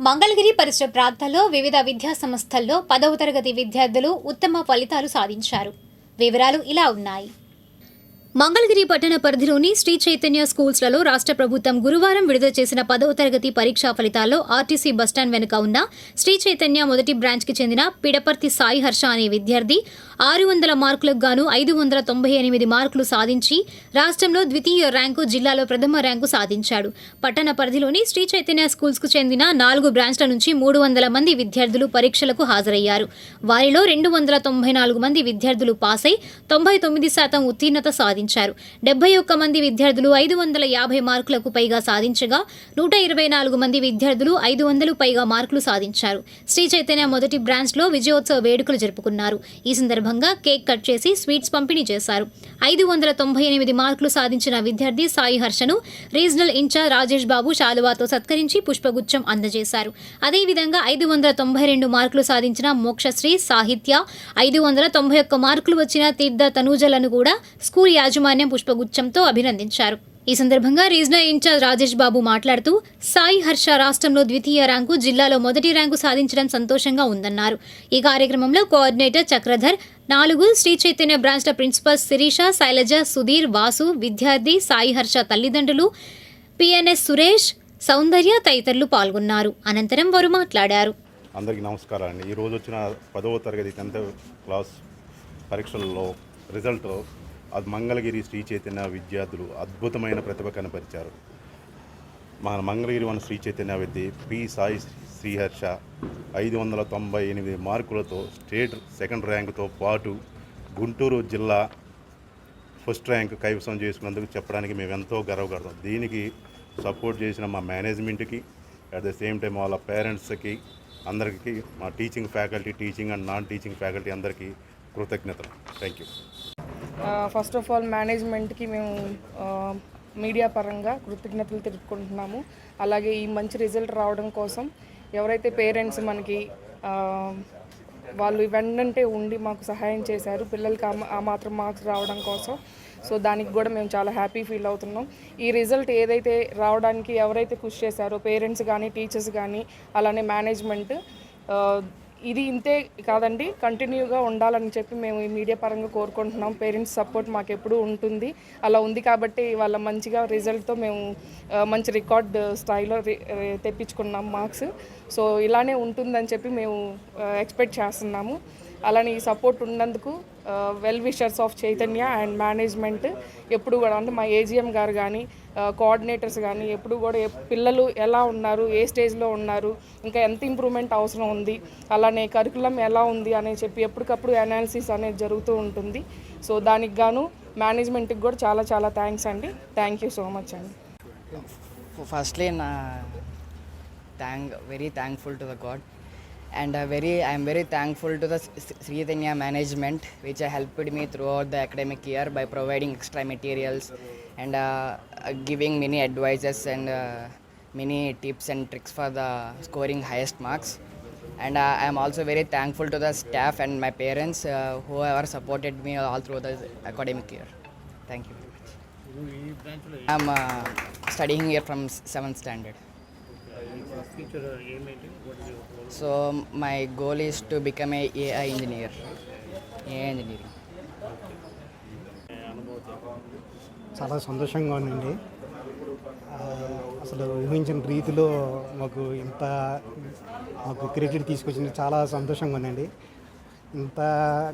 మంగళగిరి పరిసర ప్రాంతాల్లో వివిధ విద్యా సంస్థల్లో 10వ తరగతి విద్యార్థులు ఉత్తమ ఫలితాలు సాధించారు. వివరాలు ఇలా ఉన్నాయి. మంగళగిరి పట్టణ పరిధిలోని శ్రీ చైతన్య స్కూల్స్లలో రాష్ట్ర ప్రభుత్వం గురువారం విడుదల చేసిన 10వ తరగతి పరీక్షా ఫలితాల్లో ఆర్టీసీ బస్టాండ్ వెనుక ఉన్న శ్రీ చైతన్య మొదటి బ్రాంచ్కి చెందిన పిడపర్తి సాయి హర్ష అనే విద్యార్థి 600 మార్కులకు గాను 598 మార్కులు సాధించి రాష్ట్రంలో ద్వితీయ ర్యాంకు, జిల్లాలో ప్రథమ ర్యాంకు సాధించాడు. పట్టణ పరిధిలోని శ్రీ చైతన్య స్కూల్స్కు చెందిన 4 బ్రాంచ్ల నుంచి 300 మంది విద్యార్థులు పరీక్షలకు హాజరయ్యారు. వారిలో 294 మంది విద్యార్థులు పాస్ అయి 99% ఉత్తీర్ణత సాధించారు. 71 మంది విద్యార్థులు 550 మార్కులకు పైగా సాధించగా 124 మంది విద్యార్థులు 500 పైగా మార్కులు సాధించారు. శ్రీ చైతన్య మొదటి బ్రాంచ్లో విజయోత్సవ వేడుకలు జరుపుకున్నారు. ఈ సందర్భంగా కేక్ కట్ చేసి స్వీట్స్ పంపిణీ చేశారు. 598 మార్కులు సాధించిన విద్యార్థి సాయి హర్షను రీజనల్ ఇన్ఛార్జ్ రాజేష్ బాబు శాలువాతో సత్కరించి పుష్పగుచ్చం అందజేశారు. అదేవిధంగా 592 మార్కులు సాధించిన మోక్షశ్రీ సాహిత్య, 591 మార్కులు వచ్చిన తీర్థ తనూజలను కూడా స్కూల్ యాజమాన్యం పుష్పగుచ్చంతో అభినందించారు. ఈ సందర్భంగా రీజనల్ ఇన్ఛార్జ్ రాజేష్ బాబు మాట్లాడుతూ సాయి హర్ష రాష్ట్రంలో ద్వితీయ ర్యాంకు, జిల్లాలో మొదటి ర్యాంకు సాధించడం సంతోషంగా ఉందన్నారు. ఈ కార్యక్రమంలో కోఆర్డినేటర్ చక్రధర్, 4 శ్రీ చైతన్య బ్రాంచ్ల ప్రిన్సిపల్స్ శిరీష, శైలజ, సుధీర్, వాసు, విద్యార్థి సాయి హర్ష తల్లిదండ్రులు, పిఎన్ఎస్ సురేష్, సౌందర్య తదితరులు పాల్గొన్నారు. అనంతరం వారు మాట్లాడారు. అందరికీ నమస్కారం అండి. ఈరోజు వచ్చిన 10వ తరగతి 10th క్లాస్ పరీక్షలలో రిజల్ట్ అది మంగళగిరి శ్రీ చైతన్య విద్యార్థులు అద్భుతమైన ప్రతిభ కనపరిచారు. మన మంగళగిరి వన్ శ్రీ చైతన్య విద్య పి సాయి శ్రీహర్ష 598 మార్కులతో స్టేట్ సెకండ్ ర్యాంకుతో పాటు గుంటూరు జిల్లా ఫస్ట్ ర్యాంక్ కైవసం చేసుకున్నందుకు చెప్పడానికి మేము ఎంతో గర్వపడతాం. దీనికి సపోర్ట్ చేసిన మా మేనేజ్మెంట్కి, అట్ ద సేమ్ టైం వాళ్ళ పేరెంట్స్కి, అందరికీ, మా teaching faculty, teaching and non teaching faculty అందరికీ కృతజ్ఞతలు. Thank you. First of all మేనేజ్మెంట్కి మేము మీడియా పరంగా కృతజ్ఞతలు తెలుపుకుంటున్నాము. అలాగే ఈ మంచి రిజల్ట్ రావడం కోసం ఎవరైతే పేరెంట్స్ మనకి వాళ్ళు వెన్నంటే ఉండి మాకు సహాయం చేశారు పిల్లలకి ఆ మాత్రం మార్క్స్ రావడం కోసం, సో దానికి కూడా మేము చాలా హ్యాపీ ఫీల్ అవుతున్నాం. ఈ రిజల్ట్ ఏదైతే రావడానికి ఎవరైతే కృషి చేశారో పేరెంట్స్ కానీ, టీచర్స్ కానీ, అలానే మేనేజ్మెంట్, ఇది ఇంతే కాదండి, కంటిన్యూగా ఉండాలని చెప్పి మేము ఈ మీడియా పరంగా కోరుకుంటున్నాం. పేరెంట్స్ సపోర్ట్ మాకు ఎప్పుడూ ఉంటుంది. అలా ఉంది కాబట్టి వాళ్ళ మంచిగా రిజల్ట్తో మేము మంచి రికార్డ్ స్థాయిలో తెప్పించుకున్నాం మార్క్స్. సో ఇలానే ఉంటుందని చెప్పి మేము ఎక్స్పెక్ట్ చేస్తున్నాము. అలానే ఈ సపోర్ట్ ఉన్నందుకు well wishers of Chaitanya and management ఎప్పుడు కూడా, అంటే మా ఏజిఎం గారు కానీ, కోఆర్డినేటర్స్ కానీ ఎప్పుడు కూడా పిల్లలు ఎలా ఉన్నారు, ఏ స్టేజ్లో ఉన్నారు, ఇంకా ఎంత ఇంప్రూవ్మెంట్ అవసరం ఉంది, అలానే కరికులం ఎలా ఉంది అని చెప్పి ఎప్పటికప్పుడు అనాలిసిస్ అనేది జరుగుతూ ఉంటుంది. సో దానికి గాను మేనేజ్మెంట్కి కూడా చాలా చాలా థ్యాంక్స్ అండి. థ్యాంక్ యూ సో మచ్ అండి. Firstly very thankful to the God, and I am very thankful to the Sri Chaitanya management, which helped me throughout the academic year by providing extra materials and giving many advices and many tips and tricks for the scoring highest marks. And I am also very thankful to the staff and my parents who have supported me all through the academic year. Thank you very much. I am studying here from 7th standard. So my goal is to become a AI engineer. AI engineering. చాలా సంతోషంగా ఉందండి. అసలు ఊహించిన రీతిలో మాకు credit తీసుకొచ్చింది. చాలా సంతోషంగా ఉందండి. ఇంత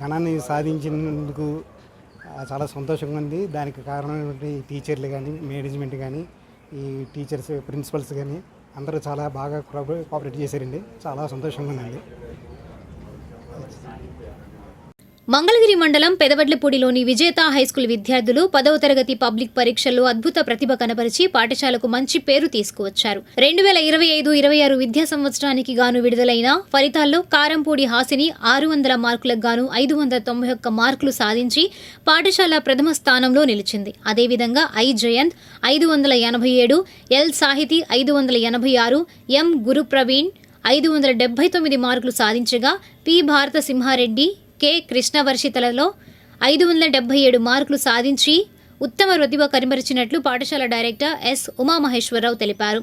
ఘనాన్ని సాధించినందుకు చాలా సంతోషంగా ఉంది. దానికి కారణమైనటువంటి టీచర్లు కానీ, మేనేజ్మెంట్ కానీ, ఈ టీచర్స్, ప్రిన్సిపల్స్ కానీ అందరూ చాలా బాగా కోఆపరేట్ చేశారండి. చాలా సంతోషంగా ఉందండి. మంగళగిరి మండలం పెదవడ్లపూడిలోని విజేత హైస్కూల్ విద్యార్థులు 10వ తరగతి పబ్లిక్ పరీక్షల్లో అద్భుత ప్రతిభ కనబరిచి పాఠశాలకు మంచి పేరు తీసుకువచ్చారు. 2025-26 విద్యా సంవత్సరానికి గాను విడుదలైన ఫలితాల్లో కారంపూడి హాసిని 600 మార్కులకు గాను 591 మార్కులు సాధించి పాఠశాల ప్రథమ స్థానంలో నిలిచింది. అదేవిధంగా ఐ జయంత్ 587, ఎల్ సాహితి 586, ఎం గురుప్రవీణ్ 579 మార్కులు సాధించగా పి భారత సింహారెడ్డి, కె కృష్ణవర్షితలలో 577 మార్కులు సాధించి ఉత్తమ ప్రతిభ కనబరిచినట్లు పాఠశాల డైరెక్టర్ ఎస్ ఉమామహేశ్వరరావు తెలిపారు.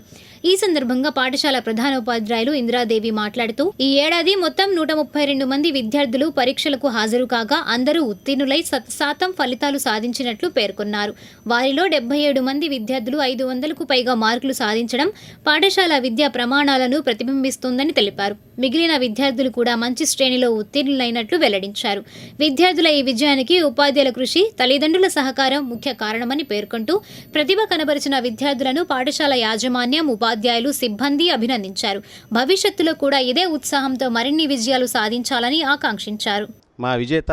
ఈ సందర్భంగా పాఠశాల ప్రధానోపాధ్యాయులు ఇందిరాదేవి మాట్లాడుతూ ఈ ఏడాది మొత్తం 132 మంది విద్యార్థులు పరీక్షలకు హాజరు కాగా అందరూ ఉత్తీర్ణులై 100% ఫలితాలు సాధించినట్లు పేర్కొన్నారు. వారిలో 77 మంది విద్యార్థులు 500కు పైగా మార్కులు సాధించడం పాఠశాల విద్యా ప్రమాణాలను ప్రతిబింబిస్తోందని తెలిపారు. మిగిలిన విద్యార్థులు కూడా మంచి శ్రేణిలో ఉత్తీర్ణులైనట్లు వెల్లడించారు. విద్యార్థుల ఈ విజయానికి ఉపాధ్యాయుల కృషి, తల్లిదండ్రుల సహకారం ముఖ్య కారణమని పేర్కొంటూ ప్రతిభ కనబరిచిన విద్యార్థులను పాఠశాల యాజమాన్యం, ఉపాధ్యాయులు, సిబ్బంది అభినందించారు. భవిష్యత్తులో కూడా ఇదే ఉత్సాహంతో మరిన్ని విజయాలు సాధించాలని ఆకాంక్షించారు. మా విజేత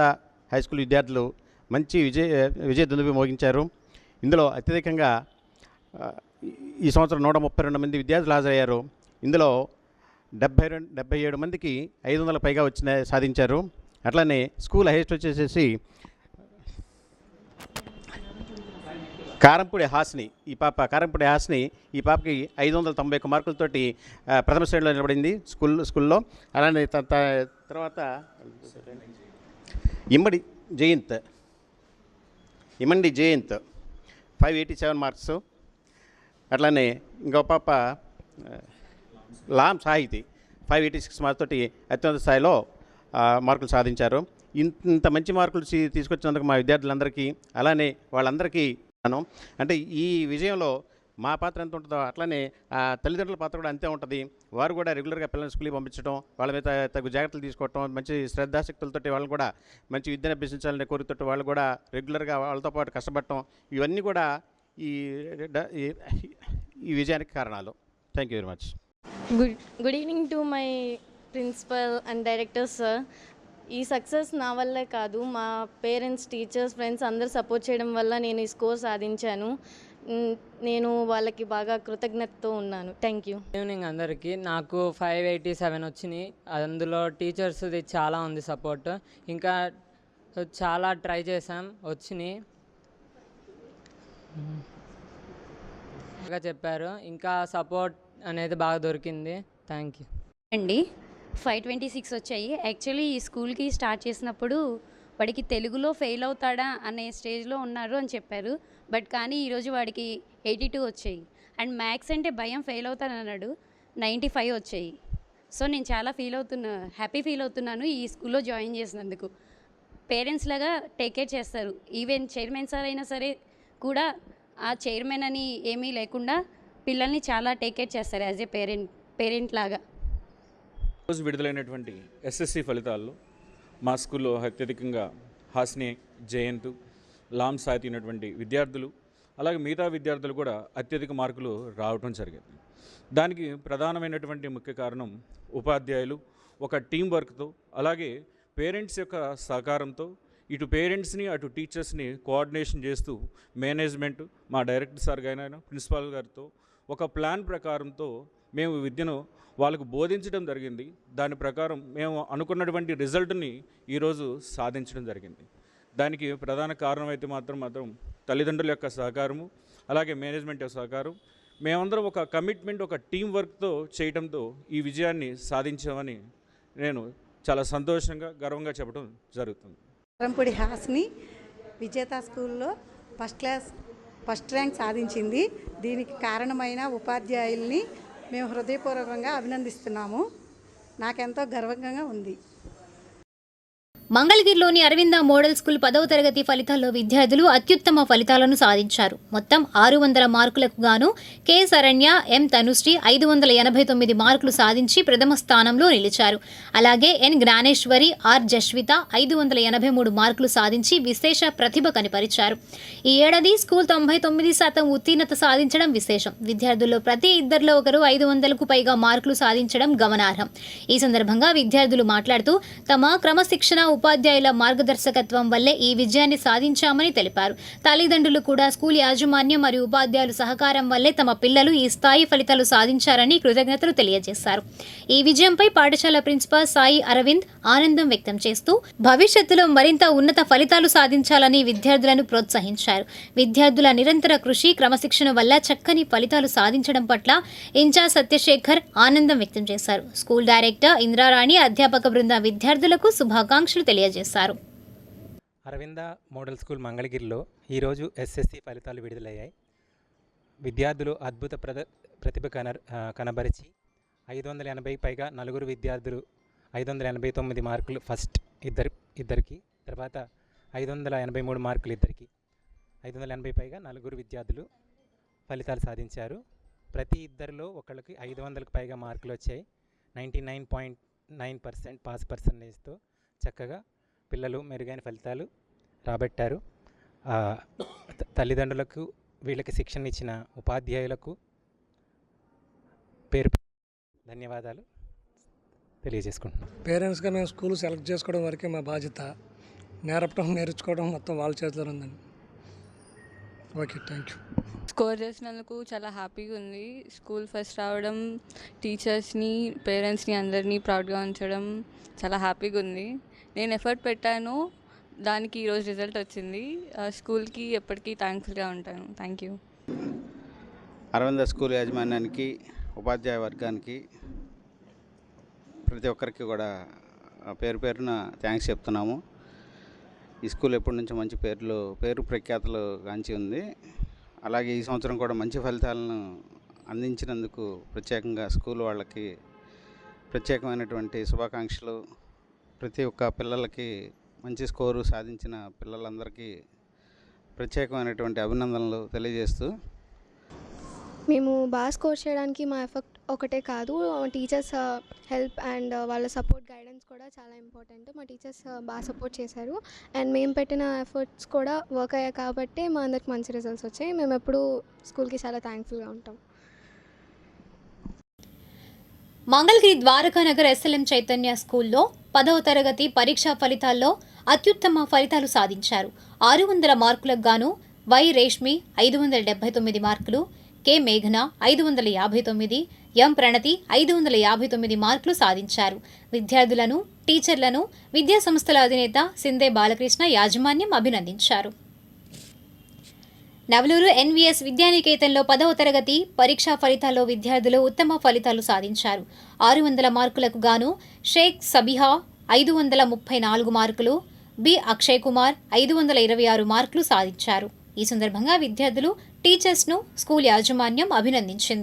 హై స్కూల్ విద్యార్థులు మంచి విజయ దుందుబి మోగించారు. ఇందులో అత్యధికంగా ఈ సంవత్సరం 132 మంది విద్యార్థులు హాజరయ్యారు. ఇందులో 77 మందికి 500 పైగా సాధించారు. అట్లానే స్కూల్ హైయెస్ట్ వచ్చేసేసి కారంపూడి హాస్ని ఈ పాపకి 591 మార్కులతోటి ప్రథమ శ్రేణిలో నిలబడింది స్కూల్లో. అలానే తర్వాత ఇమ్మడి జయంత్ 587 మార్క్స్. అట్లానే ఇంకో పాప లామ్ సాహితి 586 మార్క్స్ తోటి అత్యున్నత స్థాయిలో మార్కులు సాధించారు. ఇంత మంచి మార్కులు తీసుకొచ్చినందుకు మా విద్యార్థులందరికీ, అలానే వాళ్ళందరికీ అంటే ఈ విజయంలో మా పాత్ర ఎంత ఉంటుందో అట్లానే తల్లిదండ్రుల పాత్ర కూడా అంతే ఉంటుంది. వారు కూడా రెగ్యులర్గా పిల్లల్ని స్కూల్కి పంపించడం, వాళ్ళ మీద తగు జాగ్రత్తలు తీసుకోవటం, మంచి శ్రద్ధాశక్తులతోటి వాళ్ళని కూడా మంచి విద్యను అభ్యసించాలనే కోరికతో వాళ్ళు కూడా రెగ్యులర్గా వాళ్ళతో పాటు కష్టపడటం, ఇవన్నీ కూడా ఈ విజయానికి కారణాలు. Thank you very much. Good evening to my principal and director sir. ఈ సక్సెస్ నా వల్లే కాదు, మా పేరెంట్స్, టీచర్స్, ఫ్రెండ్స్ అందరూ సపోర్ట్ చేయడం వల్ల నేను ఈ స్కోర్ సాధించాను. నేను వాళ్ళకి బాగా కృతజ్ఞతతో ఉన్నాను. Thank you. గుడ్ ఈవినింగ్ అందరికీ. నాకు 587 వచ్చినాయి. అందులో టీచర్స్ది చాలా ఉంది సపోర్ట్. ఇంకా చాలా ట్రై చేసాం, వచ్చినాయి బాగా చెప్పారు. ఇంకా సపోర్ట్ అనేది బాగా దొరికింది. థ్యాంక్ యూ అండి. 526 వచ్చాయి. యాక్చువల్లీ ఈ స్కూల్కి స్టార్ట్ చేసినప్పుడు వాడికి తెలుగులో ఫెయిల్ అవుతాడా అనే స్టేజ్లో ఉన్నారు అని చెప్పారు. బట్ కానీ ఈరోజు వాడికి 82 వచ్చాయి. అండ్ మ్యాథ్స్ అంటే భయం, ఫెయిల్ అవుతానన్నాడు. 95 వచ్చాయి. సో నేను చాలా హ్యాపీ ఫీల్ అవుతున్నాను ఈ స్కూల్లో జాయిన్ చేసినందుకు. పేరెంట్స్ లాగా టేక్ కేర్ చేస్తారు. ఈవెన్ చైర్మన్ సార్ అయినా సరే కూడా ఆ చైర్మన్ అని ఏమీ లేకుండా పిల్లల్ని చాలా టేక్ కేర్ చేస్తారు యాజ్ ఏ పేరెంట్ లాగా. రోజు విడుదలైనటువంటి ఎస్ఎస్సి ఫలితాల్లో మా స్కూల్లో అత్యధికంగా హాస్ని, జయంత్, లామ్ సాహితీ ఉన్నటువంటి విద్యార్థులు, అలాగే మిగతా విద్యార్థులు కూడా అత్యధిక మార్కులు రావడం జరిగింది. దానికి ప్రధానమైనటువంటి ముఖ్య కారణం ఉపాధ్యాయులు ఒక టీం వర్క్తో, అలాగే పేరెంట్స్ యొక్క సహకారంతో, ఇటు పేరెంట్స్ని అటు టీచర్స్ని కోఆర్డినేషన్ చేస్తూ మేనేజ్మెంట్, మా డైరెక్టర్ సార్ గారైనా ప్రిన్సిపాల్ గారితో ఒక ప్లాన్ ప్రకారంతో మేము విద్యను వాళ్ళకు బోధించడం జరిగింది. దాని ప్రకారం మేము అనుకున్నటువంటి రిజల్ట్ని ఈరోజు సాధించడం జరిగింది. దానికి ప్రధాన కారణం అయితే మాత్రం తల్లిదండ్రుల యొక్క సహకారము, అలాగే మేనేజ్మెంట్ యొక్క సహకారం, మేమందరం ఒక కమిట్మెంట్, ఒక టీం వర్క్తో చేయడంతో ఈ విజయాన్ని సాధించామని నేను చాలా సంతోషంగా, గర్వంగా చెప్పడం జరుగుతుంది. కారంపూడి హాస్ని విజేత స్కూల్లో ఫస్ట్ ర్యాంక్ సాధించింది. దీనికి కారణమైన ఉపాధ్యాయుల్ని మేము హృదయపూర్వకంగా అభినందిస్తున్నాము. నాకెంతో గర్వంగా ఉంది. మంగళగిరిలోని అరవింద మోడల్ స్కూల్ 10వ తరగతి ఫలితాల్లో విద్యార్థులు అత్యుత్తమ ఫలితాలను సాధించారు. మొత్తం 600 మార్కులకు గాను కె శరణ్య, ఎం తనుశ్రీ 589 మార్కులు సాధించి ప్రథమ స్థానంలో నిలిచారు. అలాగే ఎన్ జ్ఞానేశ్వరి, ఆర్ జస్విత 583 మార్కులు సాధించి విశేష ప్రతిభ కనపరిచారు. ఈ ఏడాది స్కూల్ 99% ఉత్తీర్ణత సాధించడం విశేషం. విద్యార్థుల్లో ప్రతి ఇద్దరిలో ఒకరు 500కు పైగా మార్కులు సాధించడం గమనార్హం. ఈ సందర్భంగా విద్యార్థులు మాట్లాడుతూ తమ క్రమశిక్షణ, ఉపాధ్యాయుల మార్గదర్శకత్వం వల్లే ఈ విజయాన్ని సాధించామని తెలిపారు. తల్లిదండ్రులు కూడా స్కూల్ యాజమాన్యం మరియు ఉపాధ్యాయుల సహకారం వల్లే తమ పిల్లలు ఈ స్థాయి ఫలితాలు సాధించారని కృతజ్ఞతలు తెలియజేశారు. ఈ విజయంపై పాఠశాల ప్రిన్సిపాల్ సాయి అరవింద్ ఆనందం వ్యక్తం చేస్తూ భవిష్యత్తులో మరింత ఉన్నత ఫలితాలు సాధించాలని విద్యార్థులను ప్రోత్సహించారు. విద్యార్థుల నిరంతర కృషి, క్రమశిక్షణ వల్ల చక్కని ఫలితాలు సాధించడం పట్ల ఇన్ఛార్జ్ సత్యశేఖర్ ఆనందం వ్యక్తం చేశారు. స్కూల్ డైరెక్టర్ ఇంద్రారాణి, అధ్యాపక బృంద విద్యార్థులకు శుభాకాంక్షలు తెలియజేశారు. అరవింద మోడల్ స్కూల్ మంగళగిరిలో ఈరోజు ఎస్ఎస్సి ఫలితాలు విడుదలయ్యాయి. విద్యార్థులు ప్రతిభ కనబరిచి 580 పైగా నలుగురు విద్యార్థులు 589 మార్కులు ఫస్ట్ ఇద్దరికి, తర్వాత 583 మార్కులు ఇద్దరికి, 580 పైగా నలుగురు విద్యార్థులు ఫలితాలు సాధించారు. ప్రతి ఇద్దరిలో ఒకళ్ళకి 500కు పైగా మార్కులు వచ్చాయి. 99.9% పాస్ పర్సంటేజ్తో చక్కగా పిల్లలు మెరుగైన ఫలితాలు రాబట్టారు. తల్లిదండ్రులకు, వీళ్ళకి శిక్షణ ఇచ్చిన ఉపాధ్యాయులకు పేరు ధన్యవాదాలు తెలియజేసుకుంటున్నాం. పేరెంట్స్గా మేము స్కూల్ సెలెక్ట్ చేసుకోవడం వరకే మా బాధ్యత. నేర్చుకోవడం మొత్తం వాళ్ళ చేతిలో ఉందండి. Okay, thank you. స్కోర్ చేసినందుకు చాలా హ్యాపీగా ఉంది. స్కూల్ ఫస్ట్ రావడం, టీచర్స్ని, పేరెంట్స్ని అందరినీ ప్రౌడ్గా ఉంచడం చాలా హ్యాపీగా ఉంది. నేను ఎఫర్ట్ పెట్టాను, దానికి ఈరోజు రిజల్ట్ వచ్చింది. స్కూల్కి ఎప్పటికీ థ్యాంక్ఫుల్గా ఉంటాను. Thank you. అరవింద స్కూల్ యాజమాన్యానికి, ఉపాధ్యాయ వర్గానికి, ప్రతి ఒక్కరికి కూడా పేరు పేరున థ్యాంక్స్ చెప్తున్నాము. ఈ స్కూల్ ఎప్పటి నుంచో మంచి పేరు ప్రఖ్యాతులు గాంచి ఉంది. అలాగే ఈ సంవత్సరం కూడా మంచి ఫలితాలను అందించినందుకు ప్రత్యేకంగా స్కూల్ వాళ్ళకి ప్రత్యేకమైనటువంటి శుభాకాంక్షలు. ప్రతి ఒక్క పిల్లలకి మంచి స్కోరు సాధించిన పిల్లలందరికీ ప్రత్యేకమైనటువంటి అభినందనలు తెలియజేస్తూ, మేము బాగా స్కోర్ చేయడానికి మా ఎఫర్ట్ ఒకటే కాదు, టీచర్స్ హెల్ప్ అండ్ వాళ్ళ సపోర్ట్, గైడెన్స్ కూడా చాలా ఇంపార్టెంట్. మా టీచర్స్ బాగా సపోర్ట్ చేశారు అండ్ మేము పెట్టిన ఎఫర్ట్స్ కూడా వర్క్ అయ్యాయి కాబట్టి మా అందరికి మంచి రిజల్ట్స్ వచ్చాయి. మేము ఎప్పుడూ స్కూల్కి చాలా థ్యాంక్ఫుల్గా ఉంటాం. మంగళగిరి ద్వారకానగర్ ఎస్ఎల్ఎం చైతన్య స్కూల్లో 10వ తరగతి పరీక్షా ఫలితాల్లో అత్యుత్తమ ఫలితాలు సాధించారు. 600 మార్కులకు గాను వై రేష్మి 579 మార్కులు, కె మేఘన 559, ఎం ప్రణతి 559 మార్కులు సాధించారు. విద్యార్థులను, టీచర్లను విద్యాసంస్థల అధినేత సిందే బాలకృష్ణ యాజమాన్యం అభినందించారు. నవలూరు ఎన్వీఎస్ విద్యానికేతన్లో 10వ తరగతి పరీక్షా ఫలితాల్లో విద్యార్థులు ఉత్తమ ఫలితాలు సాధించారు. 600 మార్కులకు గాను షేక్ సబిహా 534 మార్కులు, బి అక్షయ్ కుమార్ 526 మార్కులు సాధించారు. ఈ సందర్భంగా విద్యార్థులు, టీచర్స్ను స్కూల్ యాజమాన్యం అభినందించింది.